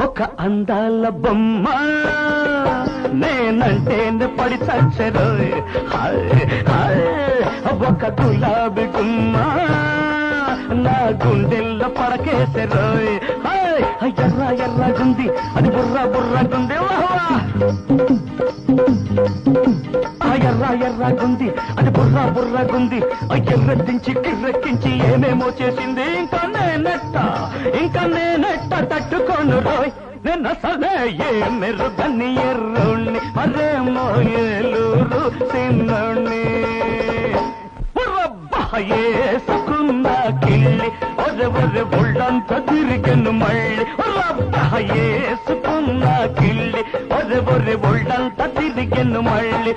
ఒక అందాల బొమ్మ నేనంటేనే పడి చచ్చరు, ఒక గులాబీ గుమ్మ నా గుండెల్లో పడకేసరు. ఎర్ర ఎర్రగుంది అది బుర్ర బుర్రగుంది, ఎర్ర ఎర్రగుంది అది బుర్ర బుర్రగుంది, ఎర్రెత్తించి కిర్రెక్కించి ఏమేమో చేసింది. ఇంకా నేనెట్ట తట్టుకోను రోయ్, నేను అసలే ఏ మెరుగని ఎర్రుణ్ణి, మరేమో ఏలూరు సిన్నోణ్ణి. ఏసుకున్న కిళ్ళి ఒరే ఒళ్ళంతా తిరిగను మళ్ళీ, ఏసుకున్న కిళ్ళి ఒరే ఒళ్ళంతా తిరిగను మళ్ళీ.